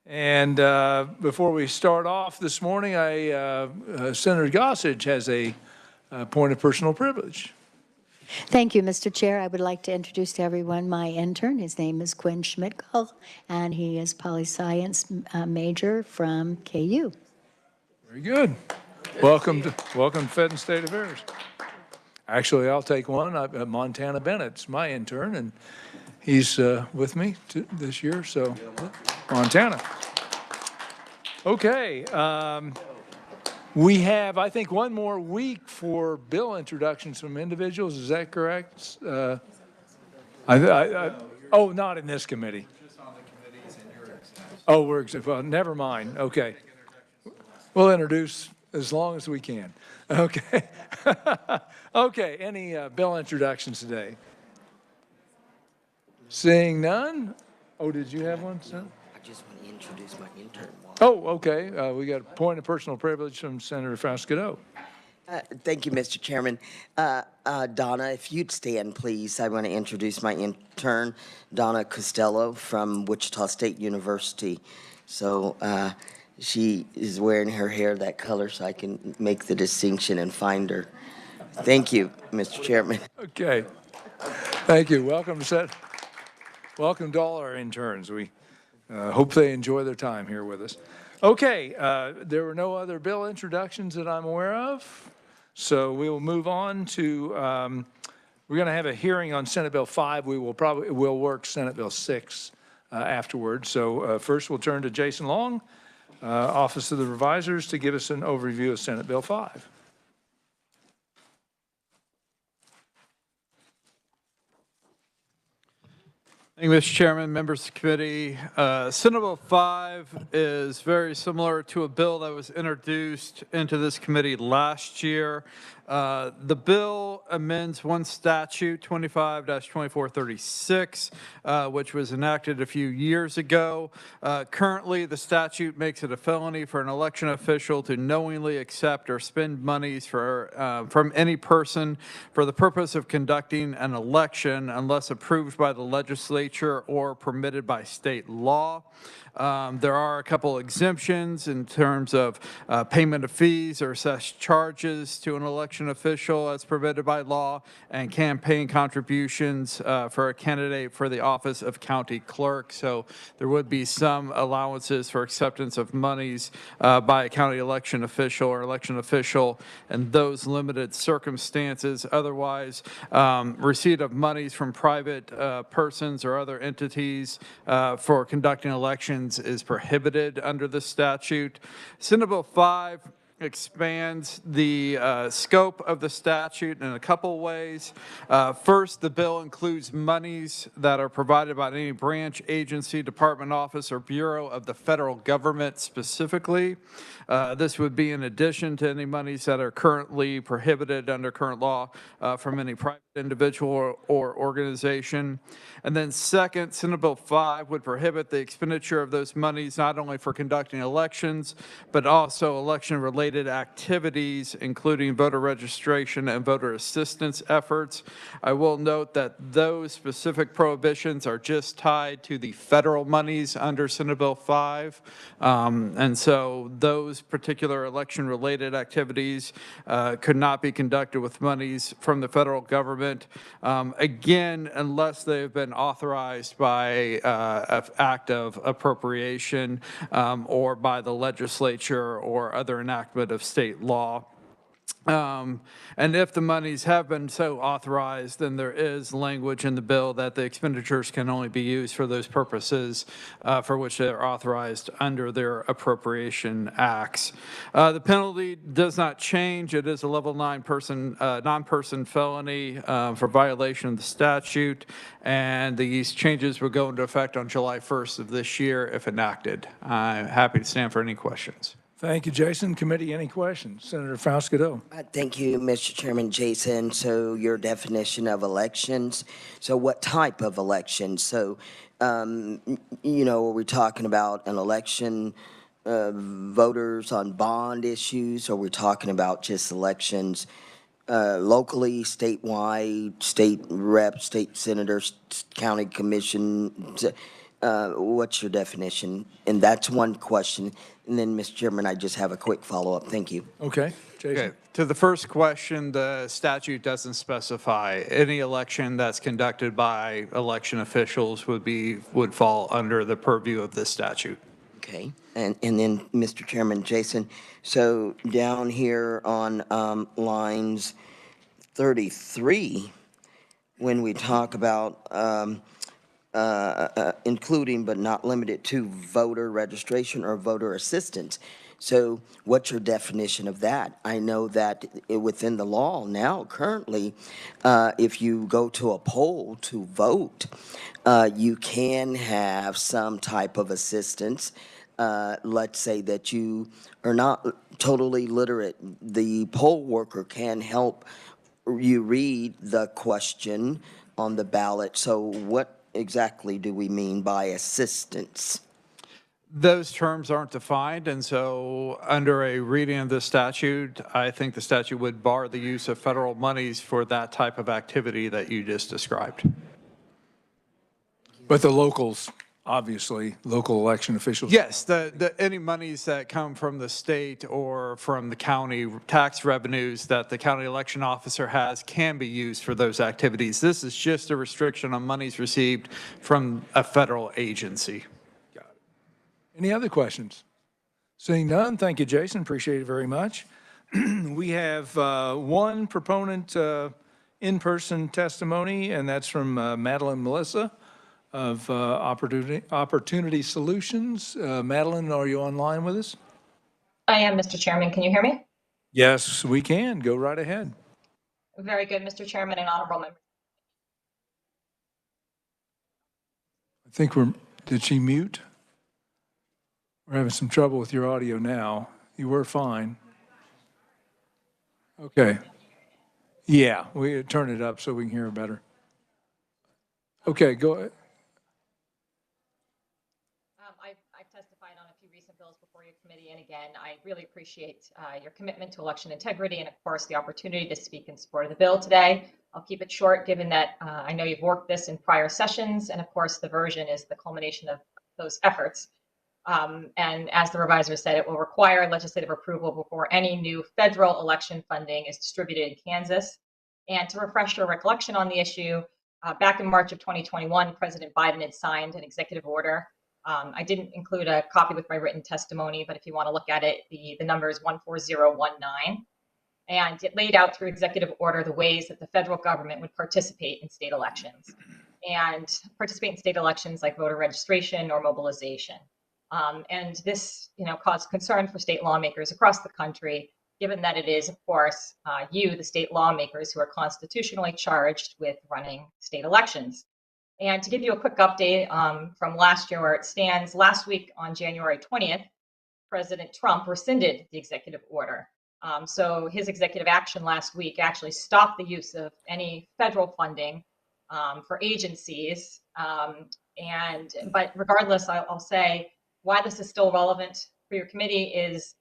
And before we start off this morning, Senator Gossage has a point of personal privilege. Thank you, Mr. Chair. I would like to introduce to everyone my intern. His name is Quinn Schmidtgall, and he is poli-science major from KU. Very good. Welcome to Fed and State Affairs. Actually, I'll take one. Montana Bennett's my intern, and he's with me this year, so Montana. Okay. We have, I think, one more week for bill introductions from individuals. Is that correct? Oh, not in this committee. Just on the committees and your exempt. Oh, we're exempt. Well, never mind. Okay. We'll introduce as long as we can. Okay. Okay. Any bill introductions today? Seeing none. Oh, did you have one, son? I just want to introduce my intern. Oh, okay. We got a point of personal privilege from Senator ks.gov. Thank you, Mr. Chairman. Donna, if you'd stand, please. I want to introduce my intern, Donna Costello from Wichita State University. So she is wearing her hair that color so I can make the distinction and find her. Thank you, Mr. Chairman. Okay. Thank you. Welcome to all our interns. We hope they enjoy their time here with us. Okay, there were no other bill introductions that I'm aware of, so we will move on to, we're going to have a hearing on Senate Bill 5. We'll work Senate Bill 6 afterwards. So first we'll turn to Jason Long, Office of the Revisers, to give us an overview of Senate Bill 5. Thank you, Mr. Chairman, members of the committee. Senate Bill 5 is very similar to a bill that was introduced into this committee last year. The bill amends one statute, 25-2436, which was enacted a few years ago. Currently, the statute makes it a felony for an election official to knowingly accept or spend monies from any person for the purpose of conducting an election unless approved by the legislature or permitted by state law. There are a couple exemptions in terms of payment of fees or assessed charges to an election official as permitted by law, and campaign contributions for a candidate for the office of county clerk. So there would be some allowances for acceptance of monies by a county election official or election official in those limited circumstances. Otherwise, receipt of monies from private persons or other entities for conducting elections is prohibited under the statute. Senate Bill 5 expands the scope of the statute in a couple ways. First, the bill includes monies that are provided by any branch, agency, department, office, or bureau of the federal government specifically. This would be in addition to any monies that are currently prohibited under current law from any private individual or organization. And then second, Senate Bill 5 would prohibit the expenditure of those monies not only for conducting elections, but also election-related activities, including voter registration and voter assistance efforts. I will note that those specific prohibitions are just tied to the federal monies under Senate Bill 5. And so those particular election-related activities could not be conducted with monies from the federal government, again, unless they've been authorized by an act of appropriation or by the legislature or other enactment of state law. And if the monies have been so authorized, then there is language in the bill that the expenditures can only be used for those purposes for which they're authorized under their appropriation acts. The penalty does not change. It is a level 9 non-person felony for violation of the statute, and these changes will go into effect on July 1st of this year if enacted. I'm happy to stand for any questions. Thank you, Jason. Committee, any questions? Senator ks.gov. Thank you, Mr. Chairman. Jason, so your definition of elections, so what type of elections? So, you know, are we talking about an election, voters on bond issues, or are we talking about just elections locally, statewide, state reps, state senators, county commission? what's your definition? And that's one question. And then, Mr. Chairman, I just have a quick follow-up. Thank you. Okay, Jason? Okay, to the first question, the statute doesn't specify. Any election that's conducted by election officials would fall under the purview of this statute. Okay, and then, Mr. Chairman, Jason, so down here on lines 33, when we talk about including but not limited to voter registration or voter assistance. So what's your definition of that? I know that within the law now, currently, if you go to a poll to vote, you can have some type of assistance. Let's say that you are not totally literate. The poll worker can help you read the question on the ballot. So what exactly do we mean by assistance? Those terms aren't defined, and so under a reading of the statute, I think the statute would bar the use of federal monies for that type of activity that you just described. But the locals, obviously, local election officials. Yes, any monies that come from the state or from the county tax revenues that the county election officer has can be used for those activities. This is just a restriction on monies received from a federal agency. Any other questions? Seeing none, thank you, Jason. Appreciate it very much. We have one proponent in-person testimony, and that's from Madeline Melissa of Opportunity Solutions. Madeline, are you online with us? I am, Mr. Chairman. Can you hear me? Yes, we can. Go right ahead. Very good, Mr. Chairman and honorable members. I think did she mute? We're having some trouble with your audio now. You were fine. Okay. Yeah, we turn it up so we can hear better. Okay, go ahead. I've testified on a few recent bills before your committee, and again, I really appreciate your commitment to election integrity and, of course, the opportunity to speak in support of the bill today. I'll keep it short, given that I know you've worked this in prior sessions, and of course, the version is the culmination of those efforts. And as the revisor said, it will require legislative approval before any new federal election funding is distributed in Kansas. And to refresh your recollection on the issue, back in March of 2021, President Biden had signed an executive order. I didn't include a copy with my written testimony, but if you want to look at it, the number is 14019. And it laid out through executive order the ways that the federal government would participate in state elections and participate in state elections like voter registration or mobilization. And this, caused concern for state lawmakers across the country, given that it is, of course, you, the state lawmakers, who are constitutionally charged with running state elections. And to give you a quick update from last year where it stands, last week on January 20th, President Trump rescinded the executive order. So his executive action last week actually stopped the use of any federal funding for agencies. But regardless, I'll say, why this is still relevant for your committee is,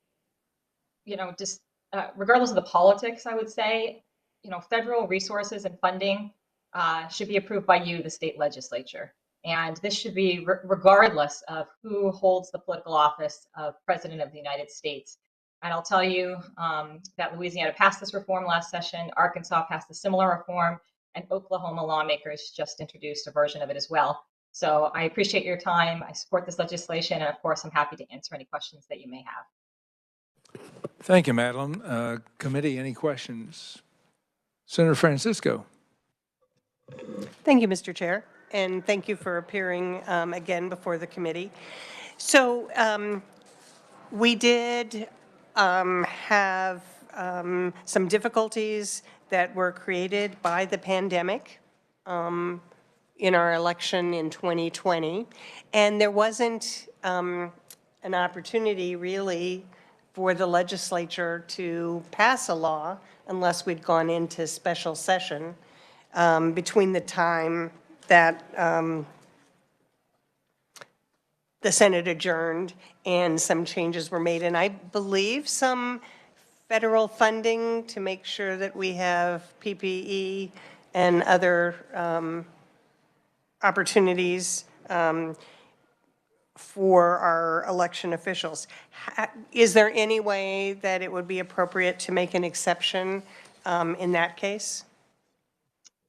just regardless of the politics, I would say, federal resources and funding should be approved by you, the state legislature. And this should be regardless of who holds the political office of President of the United States. And I'll tell you that Louisiana passed this reform last session, Arkansas passed a similar reform, and Oklahoma lawmakers just introduced a version of it as well. So I appreciate your time. I support this legislation, and of course, I'm happy to answer any questions that you may have. Thank you, Madeline. Committee, any questions? Senator Francisco. Thank you, Mr. Chair, and thank you for appearing again before the committee. So we did have some difficulties that were created by the pandemic in our election in 2020, and there wasn't an opportunity really for the legislature to pass a law unless we'd gone into special session between the time that the Senate adjourned and some changes were made. And I believe some federal funding to make sure that we have PPE and other opportunities for our election officials. Is there any way that it would be appropriate to make an exception in that case?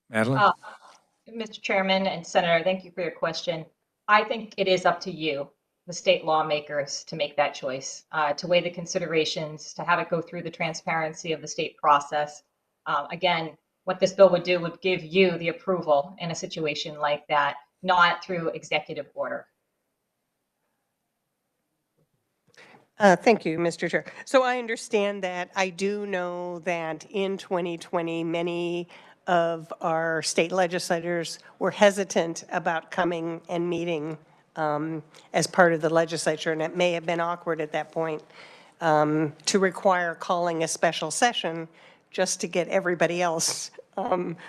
Madeline? Mr. Chairman and Senator, thank you for your question. I think it is up to you, the state lawmakers, to make that choice, to weigh the considerations, to have it go through the transparency of the state process. Again, what this bill would do would give you the approval in a situation like that, not through executive order. Thank you, Mr. Chair. So I understand that. I do know that in 2020, many of our state legislators were hesitant about coming and meeting as part of the legislature, and it may have been awkward at that point to require calling a special session just to get everybody else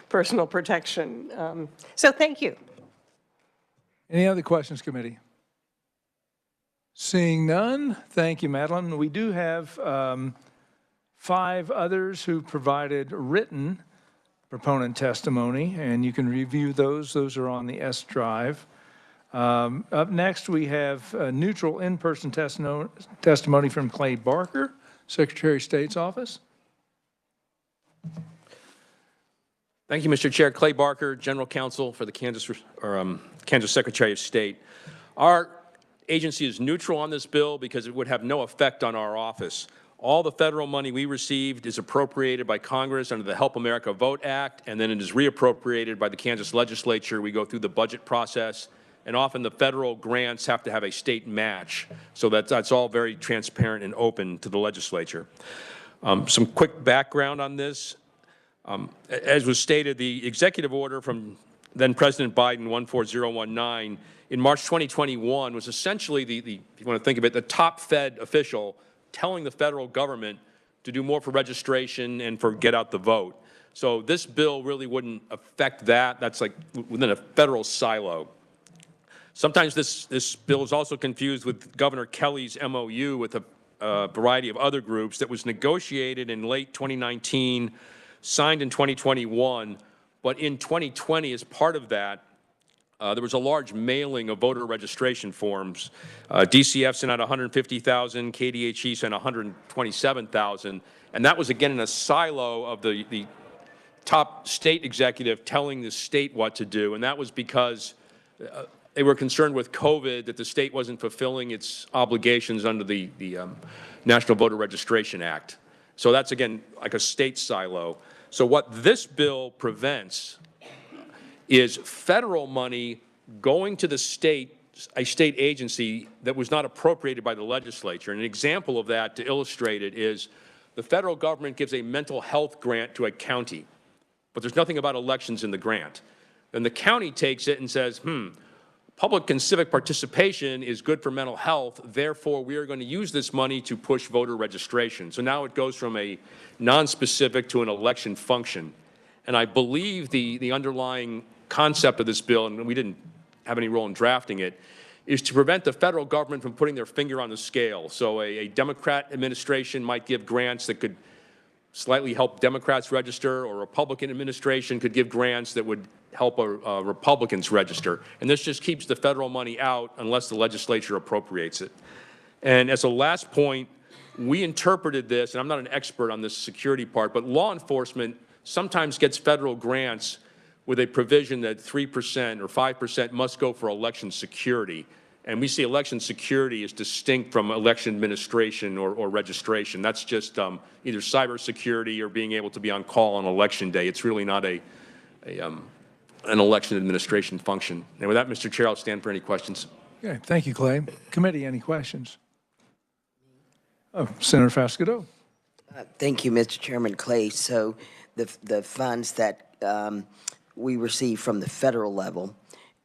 personal protection. So thank you. Any other questions, committee? Seeing none, thank you, Madeline. We do have 5 others who provided written proponent testimony, and you can review those. Those are on the S drive. Up next, we have neutral in-person testimony from Clay Barker, Secretary of State's office. Thank you, Mr. Chair. Clay Barker, General Counsel for the Kansas Secretary of State. Our agency is neutral on this bill because it would have no effect on our office. All the federal money we received is appropriated by Congress under the Help America Vote Act, and then it is reappropriated by the Kansas Legislature. We go through the budget process, and often the federal grants have to have a state match. So that's all very transparent and open to the legislature. Some quick background on this. As was stated, the executive order from then President Biden 14019 in March 2021 was essentially if you want to think of it, the top Fed official telling the federal government to do more for registration and for get out the vote. So this bill really wouldn't affect that. That's like within a federal silo. Sometimes this bill is also confused with Governor Kelly's MOU with a variety of other groups that was negotiated in late 2019, signed in 2021, but in 2020, as part of that, there was a large mailing of voter registration forms. DCF sent out 150,000, KDHE sent 127,000, and that was again in a silo of the top state executive telling the state what to do, and that was because they were concerned with COVID that the state wasn't fulfilling its obligations under the National Voter Registration Act. So that's, again, like a state silo. So what this bill prevents is federal money going to the state, a state agency that was not appropriated by the legislature. And an example of that, to illustrate it, is the federal government gives a mental health grant to a county, but there's nothing about elections in the grant. Then the county takes it and says, public and civic participation is good for mental health, therefore we are going to use this money to push voter registration. So now it goes from a non-specific to an election function. And I believe the underlying concept of this bill, and we didn't have any role in drafting it, is to prevent the federal government from putting their finger on the scale. So a Democrat administration might give grants that could slightly help Democrats register, or a Republican administration could give grants that would help Republicans register. And this just keeps the federal money out unless the legislature appropriates it. And as a last point, we interpreted this, and I'm not an expert on this security part, but law enforcement sometimes gets federal grants with a provision that 3% or 5% must go for election security. And we see election security as distinct from election administration or registration. That's just either cybersecurity or being able to be on call on election day. It's really not an election administration function. And with that, Mr. Chair, I'll stand for any questions. Okay, thank you, Clay. Committee, any questions? Oh, Senator Fasquedo. Thank you, Mr. Chairman. Clay. So the funds that we receive from the federal level,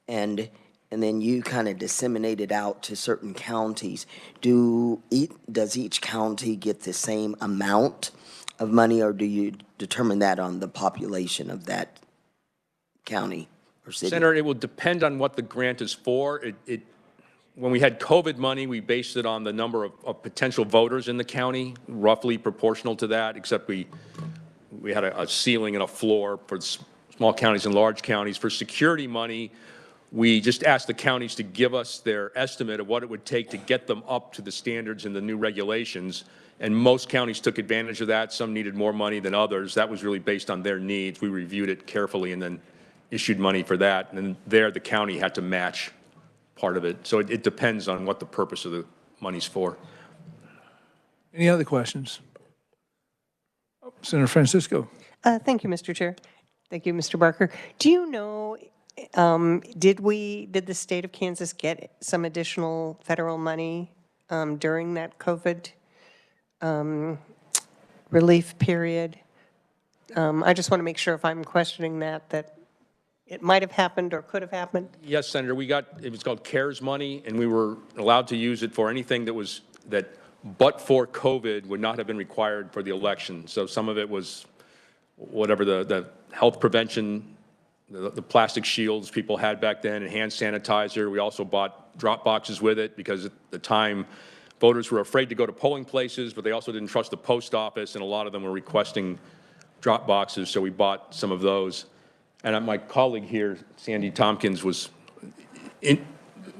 and then you kind of disseminate it out to certain counties. Does each county get the same amount of money, or do you determine that on the population of that county or city? Senator, it will depend on what the grant is for. When we had COVID money, we based it on the number of potential voters in the county, roughly proportional to that, except we had a ceiling and a floor for small counties and large counties. For security money, we just asked the counties to give us their estimate of what it would take to get them up to the standards and the new regulations. And most counties took advantage of that. Some needed more money than others. That was really based on their needs. We reviewed it carefully and then issued money for that. And then there, the county had to match part of it. So it depends on what the purpose of the money's for. Any other questions? Senator Francisco. Thank you, Mr. Chair. Thank you, Mr. Barker. Do you know, did the state of Kansas get some additional federal money during that COVID relief period? I just want to make sure if I'm questioning that it might have happened or could have happened. Yes, Senator, it was called CARES money, and we were allowed to use it for anything that but for COVID would not have been required for the election. So some of it was whatever the health prevention, the plastic shields people had back then, and hand sanitizer. We also bought drop boxes with it because at the time voters were afraid to go to polling places, but they also didn't trust the post office, and a lot of them were requesting drop boxes, so we bought some of those. And my colleague here, Sandy Tompkins,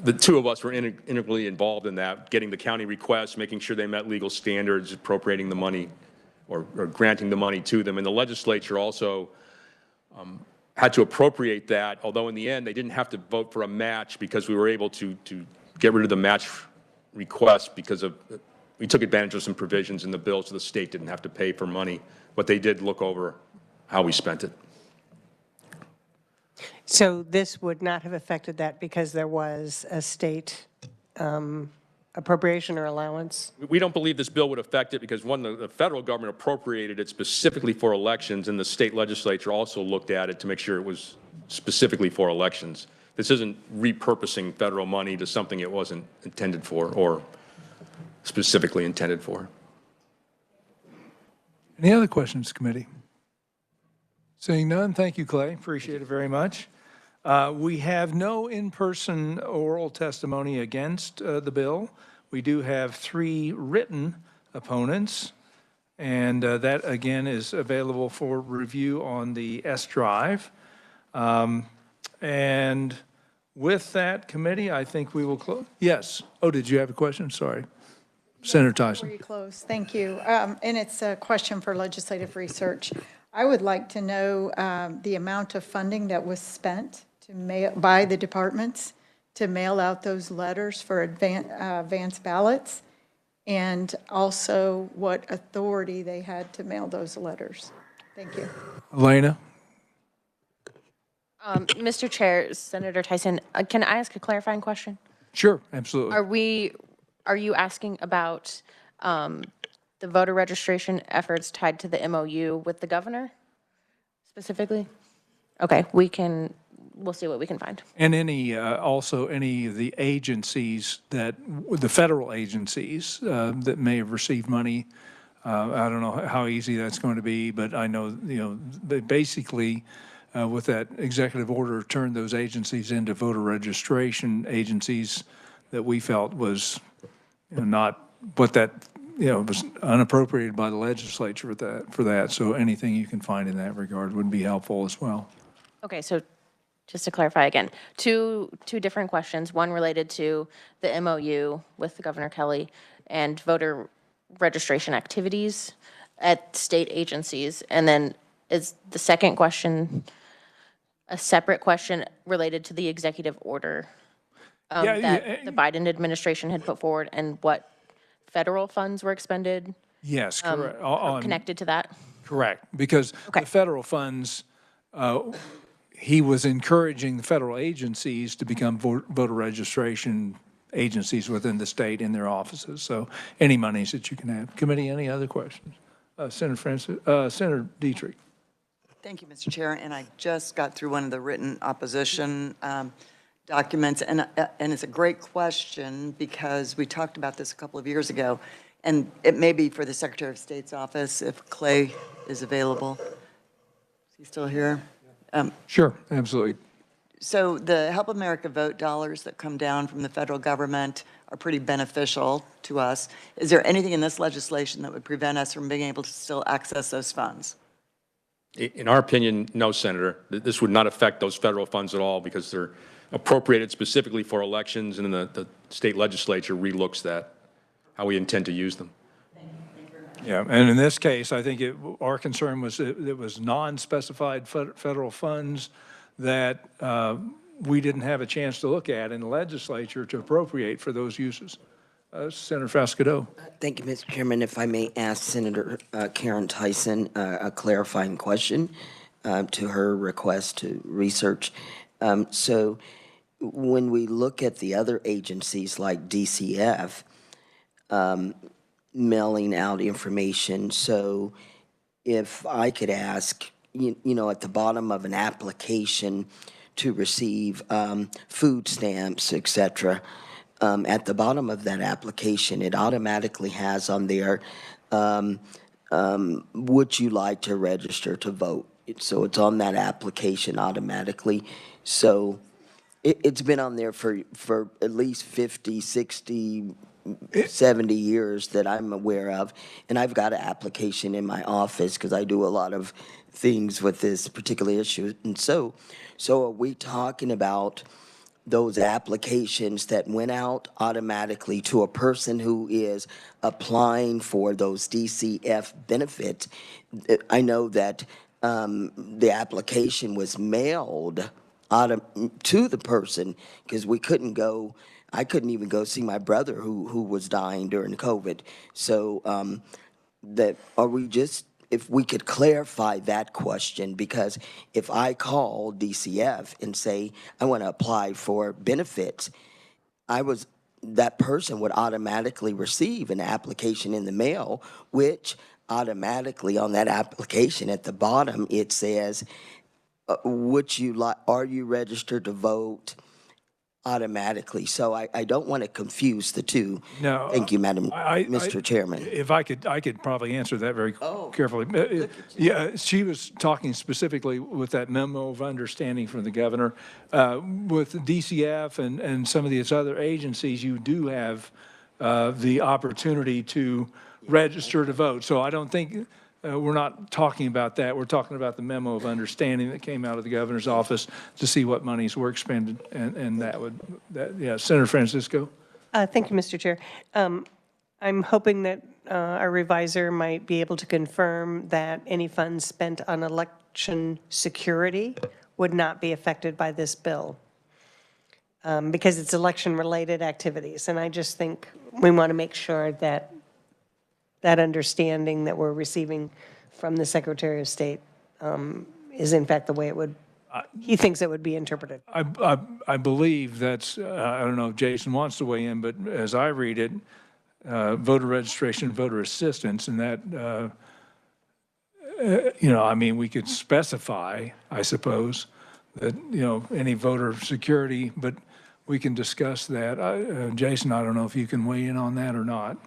the two of us were integrally involved in that, getting the county requests, making sure they met legal standards, appropriating the money or granting the money to them. And the legislature also had to appropriate that, although in the end they didn't have to vote for a match because we were able to get rid of the match request because we took advantage of some provisions in the bill so the state didn't have to pay for money, but they did look over how we spent it. So this would not have affected that because there was a state appropriation or allowance? We don't believe this bill would affect it because, one, the federal government appropriated it specifically for elections, and the state legislature also looked at it to make sure it was specifically for elections. This isn't repurposing federal money to something it wasn't intended for or specifically intended for. Any other questions, committee? Seeing none, thank you, Clay. Appreciate it very much. We have no in-person oral testimony against the bill. We do have 3 written opponents, and that, again, is available for review on the S drive. And with that, committee, I think we will close. Yes. Oh, did you have a question? Sorry. Senator Tyson. Before you close, thank you. And it's a question for legislative research. I would like to know the amount of funding that was spent by the departments to mail out those letters for advance ballots, and also what authority they had to mail those letters. Thank you. Elena? Mr. Chair, Senator Tyson, can I ask a clarifying question? Sure, absolutely. Are you asking about the voter registration efforts tied to the MOU with the governor specifically? Okay, we'll see what we can find. And also any of the agencies the federal agencies that may have received money. I don't know how easy that's going to be, but I know, they basically, with that executive order, turned those agencies into voter registration agencies that we felt was not what that, was unappropriated by the legislature for that. So anything you can find in that regard would be helpful as well. Okay, so just to clarify again, two different questions. One related to the MOU with Governor Kelly and voter registration activities at state agencies. And then is the second question a separate question related to the executive order that the Biden administration had put forward and what federal funds were expended? Yes, correct. Connected to that? Correct, because the federal funds, he was encouraging the federal agencies to become voter registration agencies within the state in their offices. So any monies that you can have. Committee, any other questions? Senator Dietrich. Thank you, Mr. Chair. And I just got through one of the written opposition documents, and it's a great question because we talked about this a couple of years ago, and it may be for the Secretary of State's office if Clay is available. Is he still here? Sure, absolutely. So the Help America Vote dollars that come down from the federal government are pretty beneficial to us. Is there anything in this legislation that would prevent us from being able to still access those funds? In our opinion, no, Senator. This would not affect those federal funds at all because appropriated specifically for elections, and then the state legislature relooks that, how we intend to use them. Yeah, and in this case, I think our concern was it was non-specified federal funds that we didn't have a chance to look at in the legislature to appropriate for those uses. Senator Frascado. Thank you, Mr. Chairman. If I may ask Senator Karen Tyson a clarifying question to her request to research. So when we look at the other agencies like DCF, mailing out information, so if I could ask, you know, at the bottom of an application to receive food stamps, et cetera, at the bottom of that application, it automatically has on there, would you like to register to vote? So it's on that application automatically. So it's been on there for at least 50, 60, 70 years that I'm aware of. And I've got an application in my office because I do a lot of things with this particular issue. And so are we talking about those applications that went out automatically to a person who is applying for those DCF benefits? I know that the application was mailed to the person because I couldn't even go see my brother who was dying during COVID. So if we could clarify that question, because if I call DCF and say, I want to apply for benefits, that person would automatically receive an application in the mail, which automatically on that application at the bottom, it says, are you registered to vote? Automatically. So I don't want to confuse the two. No. Thank you, Mr. Chairman. If I could probably answer that very carefully. Yeah, she was talking specifically with that memo of understanding from the governor. With DCF and some of these other agencies, you do have the opportunity to register to vote. So I don't think we're not talking about that. We're talking about the memo of understanding that came out of the governor's office to see what monies were expended, and yeah, Senator Francisco. Thank you, Mr. Chair. I'm hoping that our revisor might be able to confirm that any funds spent on election security would not be affected by this bill because it's election-related activities. And I just think we want to make sure that that understanding that we're receiving from the Secretary of State is in fact the way he thinks it would be interpreted. I believe that's, I don't know if Jason wants to weigh in, but as I read it, voter registration, voter assistance, and that, I mean, we could specify, I suppose, that, any voter security, but we can discuss that. Jason, I don't know if you can weigh in on that or not.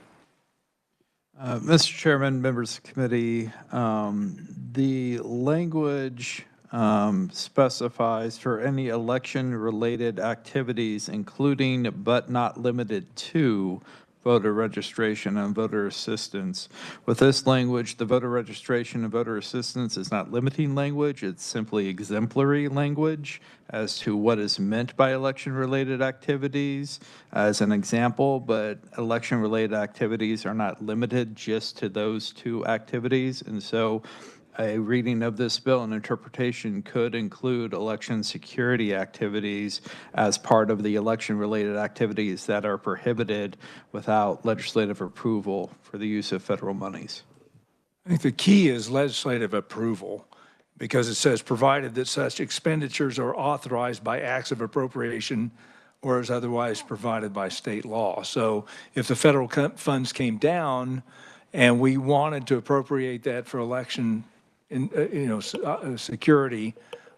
Mr. Chairman, members of the committee, the language specifies for any election-related activities, including but not limited to voter registration and voter assistance. With this language, the voter registration and voter assistance is not limiting language, it's simply exemplary language as to what is meant by election-related activities as an example, but election-related activities are not limited just to those two activities, and so a reading of this bill and interpretation could include election security activities as part of the election-related activities that are prohibited without legislative approval for the use of federal monies. I think the key is legislative approval, because it says, provided that such expenditures are authorized by acts of appropriation or as otherwise provided by state law. So if the federal funds came down and we wanted to appropriate that for election security,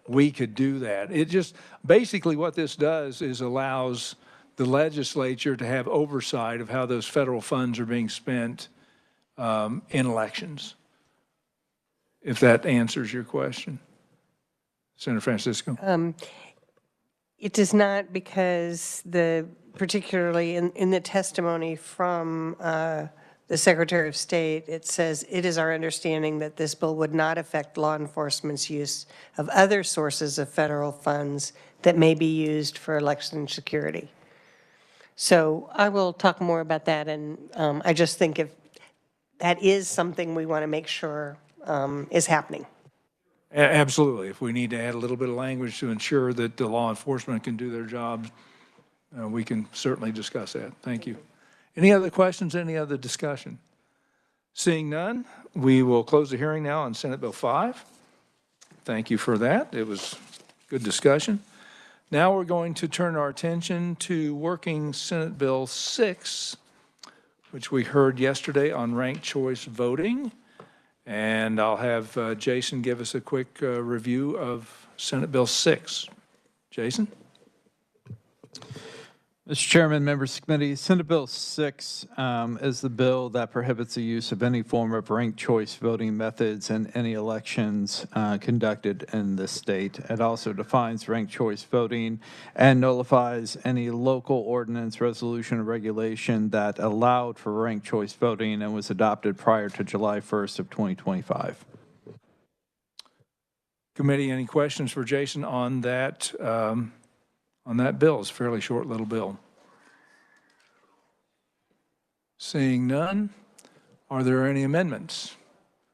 we could do that. It just, basically what this does is allows the legislature to have oversight of how those federal funds are being spent in elections, if that answers your question. Senator Francisco? It does not, because particularly in the testimony from the the Secretary of State, it says, "It is our understanding that this bill would not affect law enforcement's use of other sources of federal funds that may be used for election security." So I will talk more about that, and I just think if that is something we want to make sure is happening. Absolutely. If we need to add a little bit of language to ensure that the law enforcement can do their jobs, we can certainly discuss that. Thank you. Any other questions, any other discussion? Seeing none, we will close the hearing now on Senate Bill 5. Thank you for that. It was good discussion. Now we're going to turn our attention to working Senate Bill 6, which we heard yesterday on ranked choice voting. And I'll have Jason give us a quick review of Senate Bill 6. Jason? Mr. Chairman, members of the committee, Senate Bill 6 is the bill that prohibits the use of any form of ranked choice voting methods in any elections conducted in the state. It also defines ranked choice voting and nullifies any local ordinance, resolution, or regulation that allowed for ranked choice voting and was adopted prior to July 1st of 2025. Committee, any questions for Jason on that bill? It's a fairly short little bill. Seeing none, are there any amendments?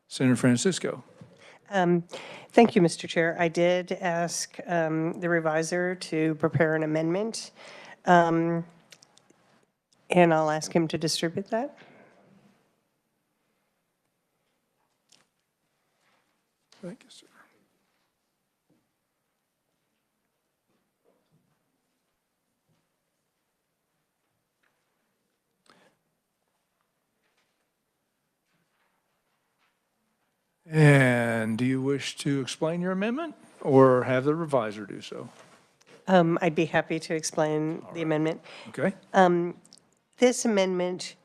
Senator Francisco. Thank you, Mr. Chair. I did ask the reviser to prepare an amendment, and I'll ask him to distribute that. Thank you, sir. And do you wish to explain your amendment or have the reviser do so? I'd be happy to explain the amendment. Okay. This amendment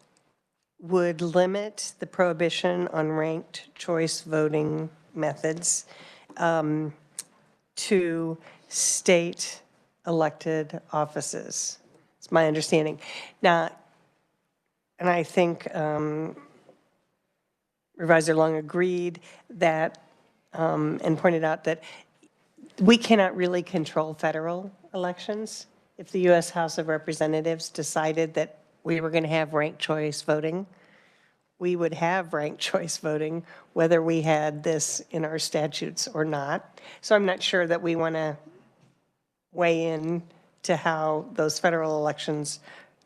would limit the prohibition on ranked choice voting methods to state elected offices. It's my understanding. Now, and I think Revisor Long agreed that, and pointed out that we cannot really control federal elections. If the U.S. House of Representatives decided that we were going to have ranked choice voting, we would have ranked choice voting whether we had this in our statutes or not. So I'm not sure that we want to weigh in to how those federal elections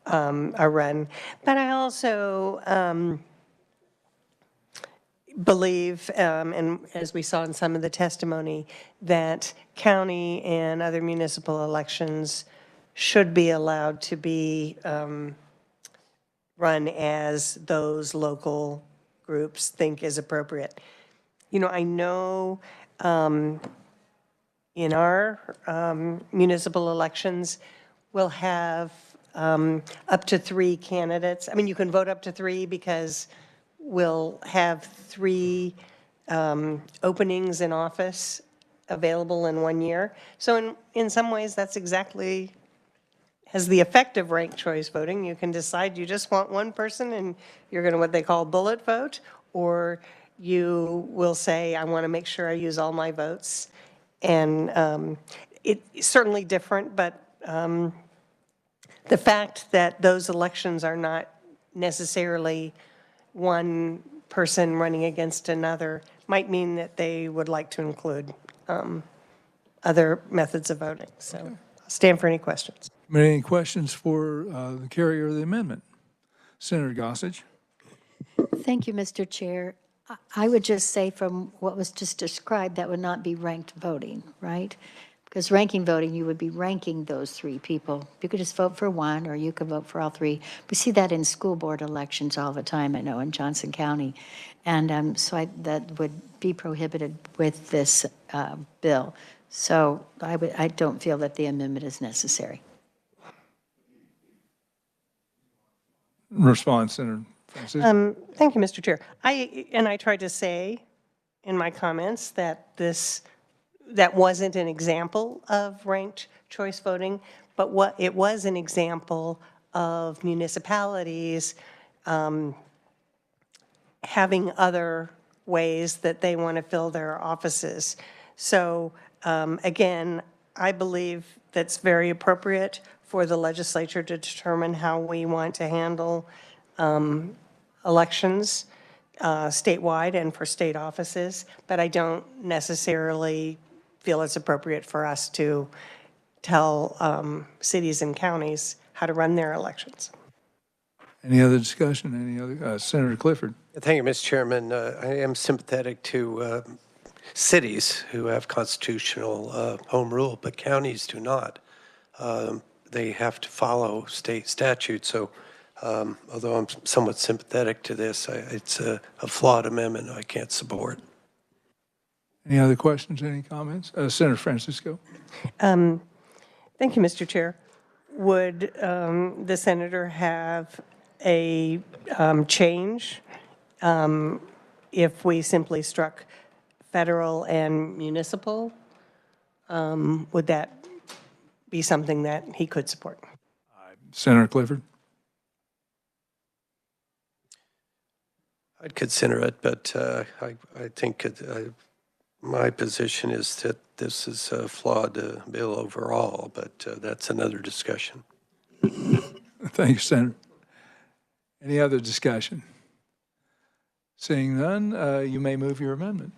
are run. But I also believe, and as we saw in some of the testimony, that county and other municipal elections should be allowed to be run as those local groups think is appropriate. You know, I know in our municipal elections, we'll have up to 3 candidates. I mean, you can vote up to 3 because we'll have 3 openings in office available in 1 year. So in some ways, that's exactly has the effect of ranked choice voting. You can decide you just want one person and you're going to what they call bullet vote, or you will say, I want to make sure I use all my votes. And it's certainly different, but the fact that those elections are not necessarily one person running against another might mean that they would like to include other methods of voting. So I'll stand for any questions. Any questions for the carrier of the amendment? Senator Gossage. Thank you, Mr. Chair. I would just say from what was just described, that would not be ranked voting, right? Because ranking voting, you would be ranking those 3 people. You could just vote for one, or you could vote for all 3. We see that in school board elections all the time, I know, in Johnson County. And so that would be prohibited with this bill. So I don't feel that the amendment is necessary. Response, Senator Francisco. Thank you, Mr. Chair. I tried to say in my comments that that wasn't an example of ranked choice voting, but it was an example of municipalities having other ways that they want to fill their offices. So again, I believe that's very appropriate for the legislature to determine how we want to handle elections statewide and for state offices, but I don't necessarily feel it's appropriate for us to tell cities and counties how to run their elections. Any other discussion? Any other? Senator Clifford. Thank you, Mr. Chairman. I am sympathetic to cities who have constitutional home rule, but counties do not. They have to follow state statute. So although I'm somewhat sympathetic to this, it's a flawed amendment I can't support. Any other questions, any comments? Senator Francisco. Thank you, Mr. Chair. Would the senator have a change if we simply struck federal and municipal? Would that be something that he could support? Senator Clifford. I'd consider it, but I think my position is that this is a flawed bill overall, but that's another discussion. Thank you, Senator. Any other discussion? Seeing none, you may move your amendment.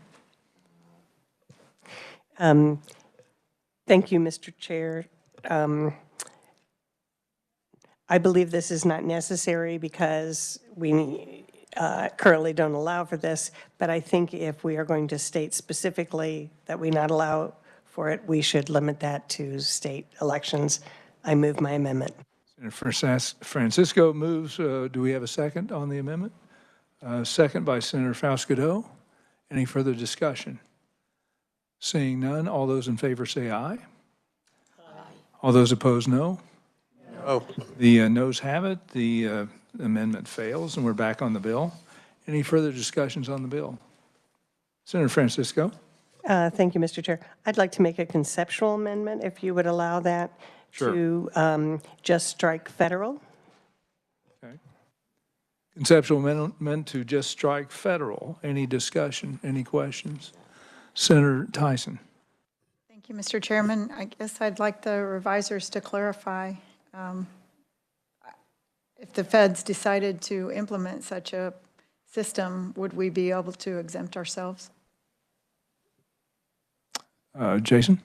Thank you, Mr. Chair. I believe this is not necessary because we currently don't allow for this, but I think if we are going to state specifically that we not allow for it, we should limit that to state elections. I move my amendment. Senator Francisco moves. Do we have a second on the amendment? Second by Senator Fausto. Any further discussion? Seeing none, all those in favor say aye. Aye. All those opposed, no. No. The noes have it. The amendment fails, and we're back on the bill. Any further discussions on the bill? Senator Francisco. Thank you, Mr. Chair. I'd like to make a conceptual amendment, if you would allow that, Sure. to just strike federal. Okay. Conceptual amendment to just strike federal. Any discussion? Any questions? Senator Tyson. Thank you, Mr. Chairman. I guess I'd like the revisers to clarify if the feds decided to implement such a system, would we be able to exempt ourselves? Jason?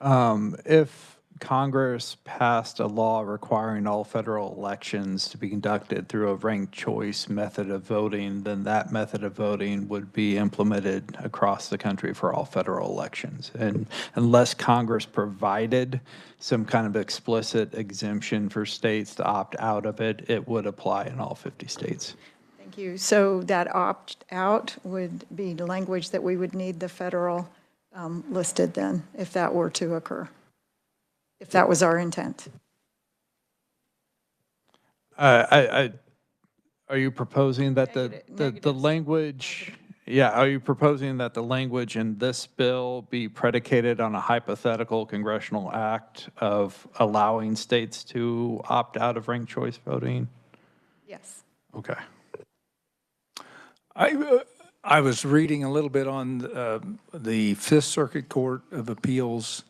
If Congress passed a law requiring all federal elections to be conducted through a ranked choice method of voting, then that method of voting would be implemented across the country for all federal elections. And unless Congress provided some kind of explicit exemption for states to opt out of it, it would apply in all 50 states. Thank you. So that opt-out would be the language that we would need the federal listed then, if that were to occur, if that was our intent. Are you proposing that the language, are you proposing that the language in this bill be predicated on a hypothetical congressional act of allowing states to opt out of ranked choice voting? Yes. Okay. I was reading a little bit on the Fifth Circuit Court of Appeals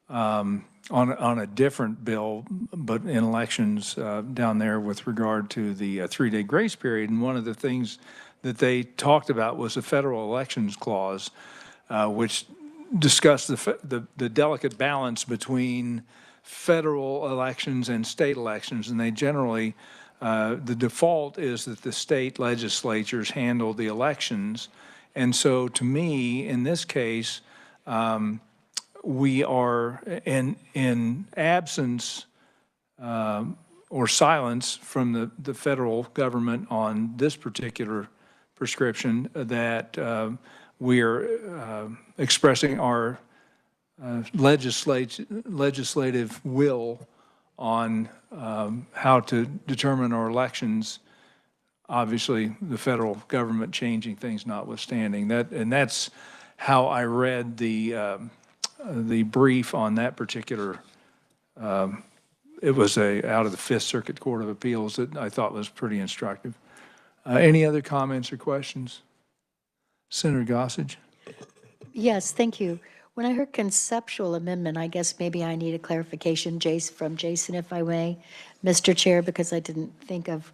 on a different bill, but in elections down there with regard to the 3-day grace period. And one of the things that they talked about was the federal elections clause, which discussed the delicate balance between federal elections and state elections. And they generally, the default is that the state legislatures handle the elections. And so to me, in this case, we are in absence or silence from the federal government on this particular prescription that we are expressing our legislative will on how to determine our elections. Obviously, the federal government changing things notwithstanding. That's how I read the brief on that particular. It was out of the Fifth Circuit Court of Appeals that I thought was pretty instructive. Any other comments or questions? Senator Gossage? Yes, thank you. When I heard conceptual amendment, I guess maybe I need a clarification, from Jason, if I may, Mr. Chair, because I didn't think of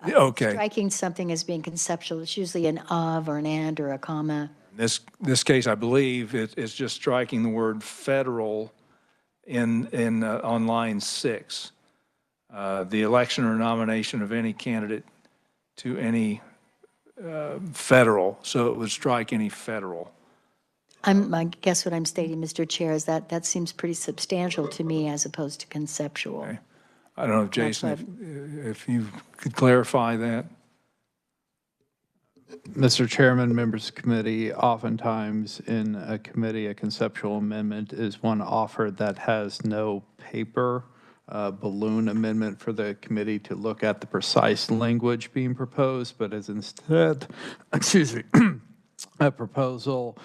Okay. striking something as being conceptual. It's usually an of or an and or a comma. This case, I believe, is just striking the word federal on line 6. The election or nomination of any candidate to any federal, so it would strike any federal. I guess what I'm stating, Mr. Chair, is that seems pretty substantial to me as opposed to conceptual. Okay. I don't know if Jason, if you could clarify that. Mr. Chairman, members of the committee, oftentimes in a committee, a conceptual amendment is one offered that has no paper balloon amendment for the committee to look at the precise language being proposed, but is instead, excuse me, a proposal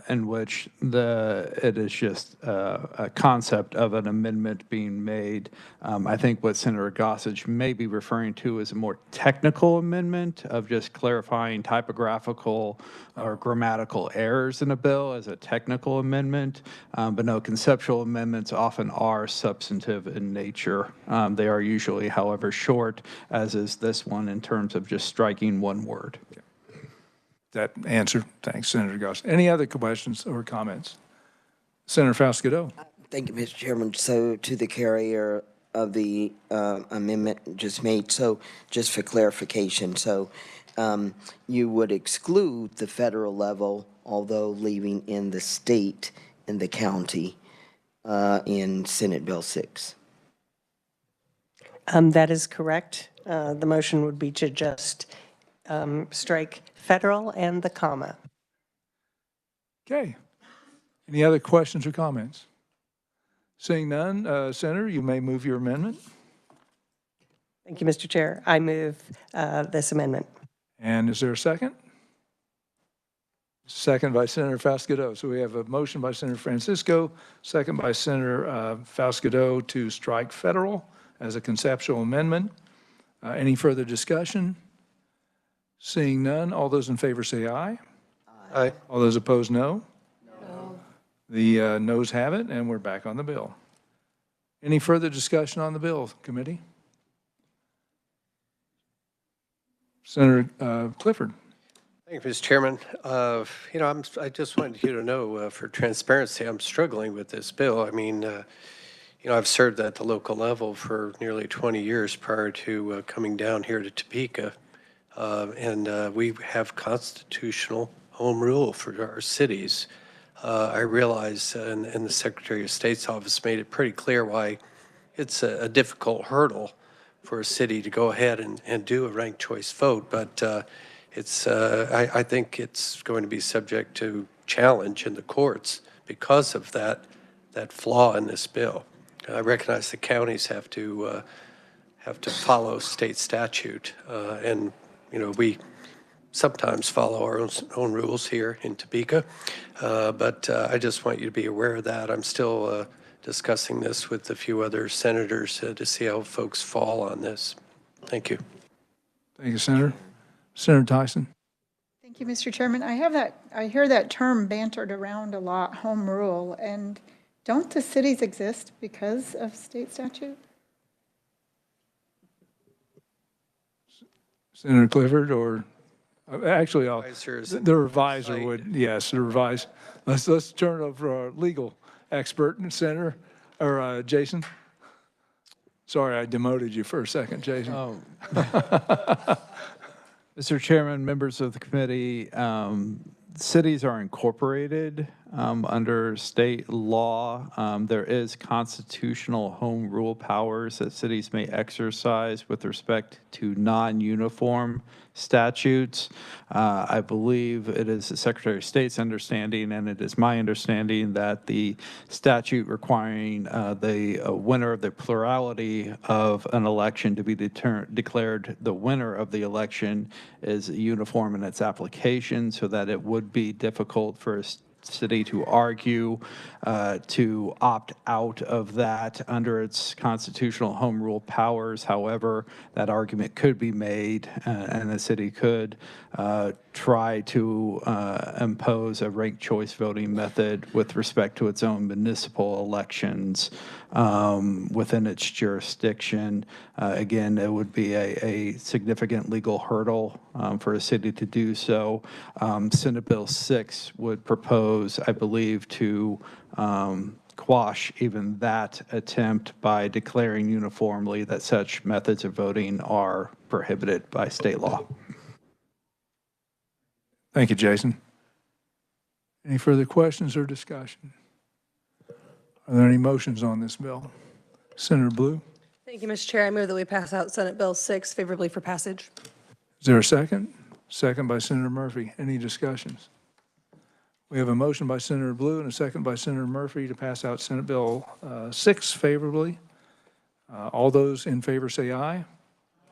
in which it is just a concept of an amendment being made. I think what Senator Gossage may be referring to is a more technical amendment of just clarifying typographical or grammatical errors in a bill as a technical amendment. But no, conceptual amendments often are substantive in nature. They are usually, however, short, as is this one in terms of just striking one word. That answer. Thanks, Senator Goss. Any other questions or comments? Senator Faust-Godot. Thank you, Mr. Chairman. So to the carrier of the amendment just made, so just for clarification, so you would exclude the federal level, although leaving in the state and the county in Senate Bill 6. That is correct. The motion would be to just strike federal and the comma. Okay. Any other questions or comments? Seeing none, Senator, you may move your amendment. Thank you, Mr. Chair. I move this amendment. And is there a second? Second by Senator Faust-Godot. So we have a motion by Senator Francisco, second by Senator Faust-Godot to strike federal as a conceptual amendment. Any further discussion? Seeing none, all those in favor say aye. Aye. All those opposed, no. No. The noes have it, and we're back on the bill. Any further discussion on the bill, committee? Senator Clifford. Thank you, Mr. Chairman. I just wanted you to know, for transparency, I'm struggling with this bill. I mean, I've served at the local level for nearly 20 years prior to coming down here to Topeka. And we have constitutional home rule for our cities. I realize, and the Secretary of State's office made it pretty clear why it's a difficult hurdle for a city to go ahead and do a ranked choice vote, but I think it's going to be subject to challenge in the courts because of that flaw in this bill. I recognize the counties have to follow state statute, and we sometimes follow our own rules here in Topeka, but I just want you to be aware of that. I'm still discussing this with a few other senators to see how folks fall on this. Thank you. Thank you, Senator. Senator Tyson. Thank you, Mr. Chairman. I hear that term bantered around a lot, home rule, and don't the cities exist because of state statute? Senator Clifford, or actually, the reviser Cite. would, yes, the revise. Let's turn it over to our legal expert, Senator, or Jason. Sorry, I demoted you for a second, Jason. Oh. Mr. Chairman, members of the committee, cities are incorporated under state law. There is constitutional home rule powers that cities may exercise with respect to non-uniform statutes. I believe it is the Secretary of State's understanding, and it is my understanding, that the statute requiring the winner of the plurality of an election to be declared the winner of the election is uniform in its application, so that it would be difficult for city to argue to opt out of that under its constitutional home rule powers. However, that argument could be made, and the city could try to impose a ranked choice voting method with respect to its own municipal elections within its jurisdiction. Again, it would be a significant legal hurdle for a city to do so. Senate Bill 6 would propose, I believe, to quash even that attempt by declaring uniformly that such methods of voting are prohibited by state law. Thank you, Jason. Any further questions or discussion? Are there any motions on this bill? Senator Blue? Thank you, Mr. Chair. I move that we pass out Senate Bill 6 favorably for passage. Is there a second? Second by Senator Murphy. Any discussions? We have a motion by Senator Blue and a second by Senator Murphy to pass out Senate Bill 6 favorably. All those in favor say aye.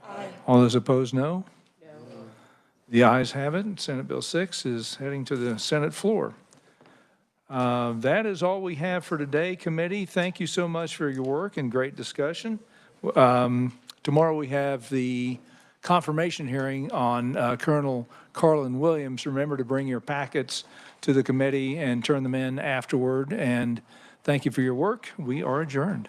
Aye. All those opposed, no. No. The ayes have it. Senate Bill 6 is heading to the Senate floor. That is all we have for today, committee. Thank you so much for your work and great discussion. Tomorrow we have the confirmation hearing on Colonel Carlin Williams. Remember to bring your packets to the committee and turn them in afterward. And thank you for your work. We are adjourned.